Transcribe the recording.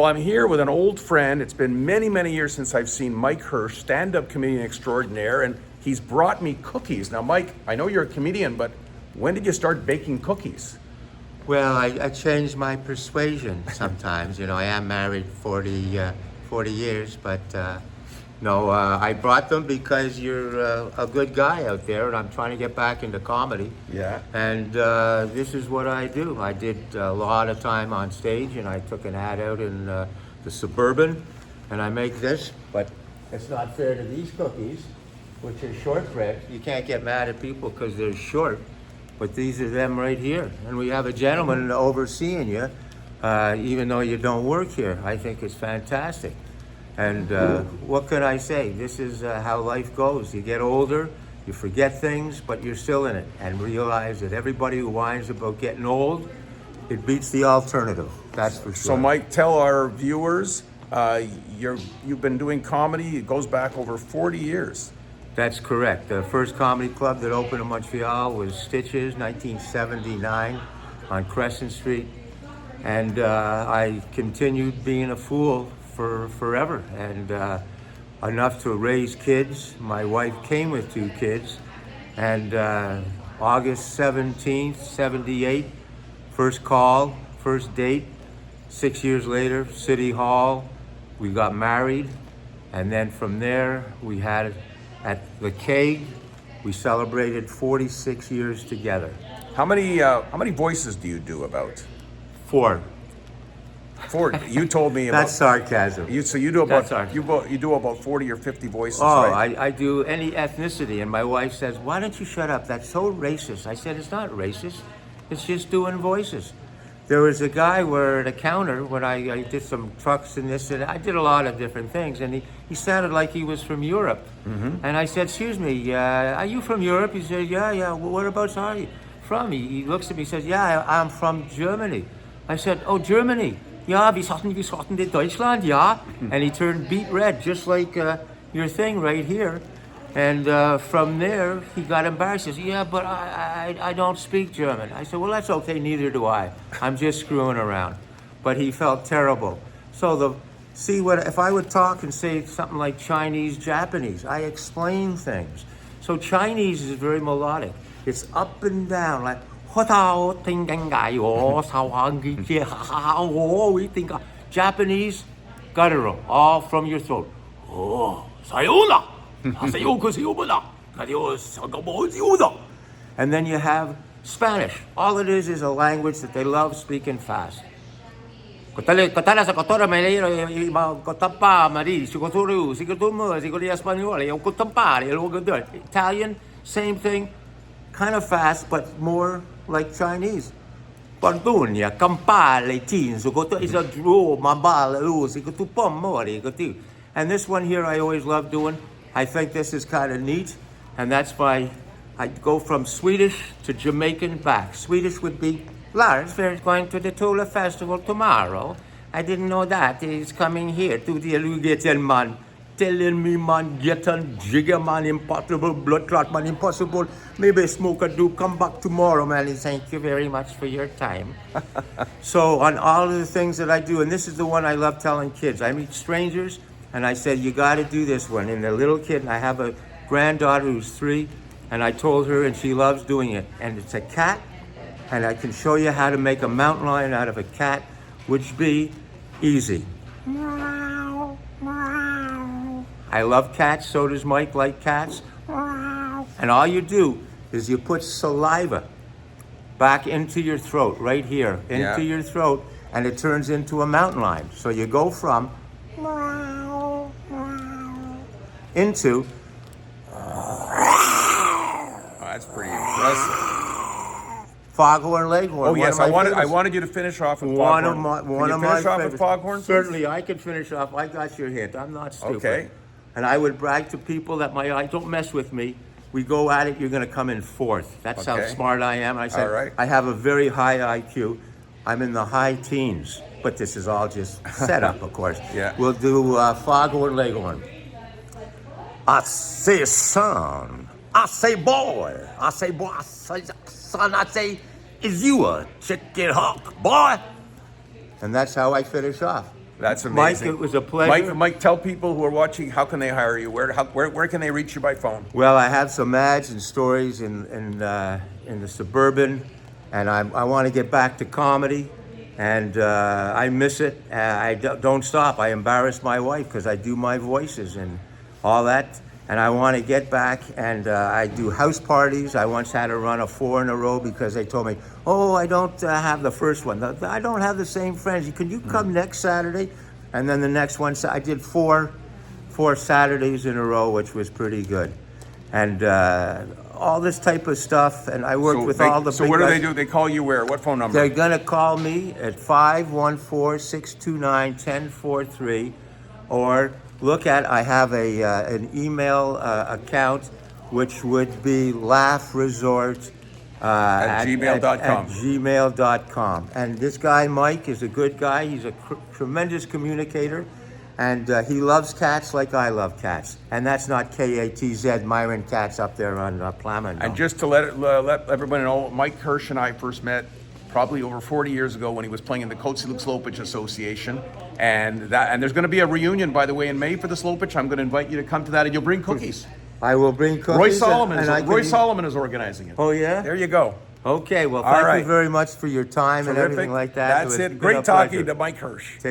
Well, I'm here with an old friend. It's been many, many years since I've seen Mike Hirsch, stand-up comedian extraordinaire, and he's brought me cookies. Now, Mike, I know you're a comedian, but when did you start baking cookies? Well, I change my persuasion sometimes. You know, I am married 40 years, but no, I brought them because you're a good guy out there, and I'm trying to get back into comedy. Yeah. And this is what I do. I did a lot of time on stage, and I took an ad out in the Suburban, and I make this, but it's not fair to these cookies, which are shortbread. You can't get mad at people because they're short, but these are them right here. And we have a gentleman overseeing you, even though you don't work here. I think it's fantastic. And what could I say? This is how life goes. You get older, you forget things, but you're still in it. And realize that everybody who whines about getting old, it beats the alternative. That's for sure. So, Mike, tell our viewers, you've been doing comedy. It goes back over 40 years. That's correct. The first comedy club that opened in Montreal was Stitches, 1979, on Crescent Street. And I continued being a fool for forever, and enough to raise kids. My wife came with 2 kids, and August 17th, 78, first call, first date. 6 years later, City Hall, we got married, and then from there, we had at the Keg, we celebrated 46 years together. How many voices do you do about? 4. 40. You told me about. That's sarcasm. You do about you do about 40 or 50 voices. Oh, right? I do any ethnicity, and my wife says, "Why don't you shut up? That's so racist." I said, "It's not racist. It's just doing voices." There was a guy where at a counter when I did some trucks and this, and I did a lot of different things, and he sounded like he was from Europe. Mm-hmm. And I said, "Excuse me, are you from Europe?" He said, "Yeah. Well, whereabouts are you from?" He looks at me, and says, "Yeah, I'm from Germany." I said, "Oh, Germany. Yeah, we saw in Deutschland, yeah." And he turned beet red, just like your thing right here. And from there, he got embarrassed. He says, "Yeah, but I don't speak German." I said, "Well, that's okay, neither do I. I'm just screwing around." But he felt terrible. So if I would talk and say something like Chinese, Japanese, I explain things. So Chinese is very melodic. It's up and down, like, Japanese, guttural, all from your throat. And then you have Spanish. All it is a language that they love speaking fast. Italian, same thing, kind of fast, but more like Chinese. And this one here I always love doing. I think this is kind of neat, and that's why I go from Swedish to Jamaican back. Swedish would be, "Lars, we're going to the Tula Festival tomorrow. I didn't know that. He's coming here to the Lugetan man. Telling me, man, get on jigger, man, impossible, blood clot, man, impossible. Maybe smoke a do, come back tomorrow, man." And thank you very much for your time. So on all of the things that I do, and this is the one I love telling kids. I meet strangers, and I said, "You got to do this one." And the little kid, and I have a granddaughter who's 3, and I told her, and she loves doing it. And it's a cat, and I can show you how to make a mountain lion out of a cat, which be easy. I love cats, so does Mike like cats. And all you do is you put saliva back into your throat, right here, into your throat, and it turns into a mountain lion. So you go from into. That's pretty impressive. Foghorn Leghorn. Oh yes, I wanted you to finish off with Foghorn. One of my finish off with Foghorn, please? Certainly, I can finish off. I got your hint. I'm not stupid. Okay. And I would brag to people that don't mess with me. We go at it, you're going to come in 4th. That's how smart I am. I said, all right. I have a very high IQ. I'm in the high teens, but this is all just set up, of course. Yeah. We'll do Foghorn Leghorn. I say son, I say boy, I say boy, I say son, I say, is you a chicken hawk, boy? And that's how I finish off. That's Mike, amazing. it was a pleasure. Mike, tell people who are watching, how can they hire you? Where can they reach you by phone? Well, I have some ads and stories in the Suburban, and I want to get back to comedy, and I miss it. Don't stop. I embarrass my wife because I do my voices and all that, and I want to get back, and I do house parties. I once had to run 4 in a row because they told me, oh, I don't have the first one. I don't have the same friends. Can you come next Saturday? And then the next one, I did four Saturdays in a row, which was pretty good. And all this type of stuff, and I worked with all the So big what do guys. they do? They call you where? What phone number? They're gonna call me at 514-629-1043, or look at, I have an email account, which would be laughresort At gmail.com. At gmail.com. And this guy, Mike, is a good guy. He's a tremendous communicator. And he loves cats like I love cats. And that's not K-A-T-Z, Myron Katz up there on Plymouth. And just to let everybody know, Mike Hirsch and I first met probably over 40 years ago when he was playing in the Coatsy-Lopich Association. And there's going to be a reunion, by the way, in May for the Slopich. I'm going to invite you to come to that, and you'll bring cookies. I will bring cookies. Roy Solomon is can- organizing it. Oh, yeah? There you go. Okay, well, All thank right. you very much for your time and Terrific. everything like that. That's It's it. been Great a talking pleasure. to Mike Hirsch. Take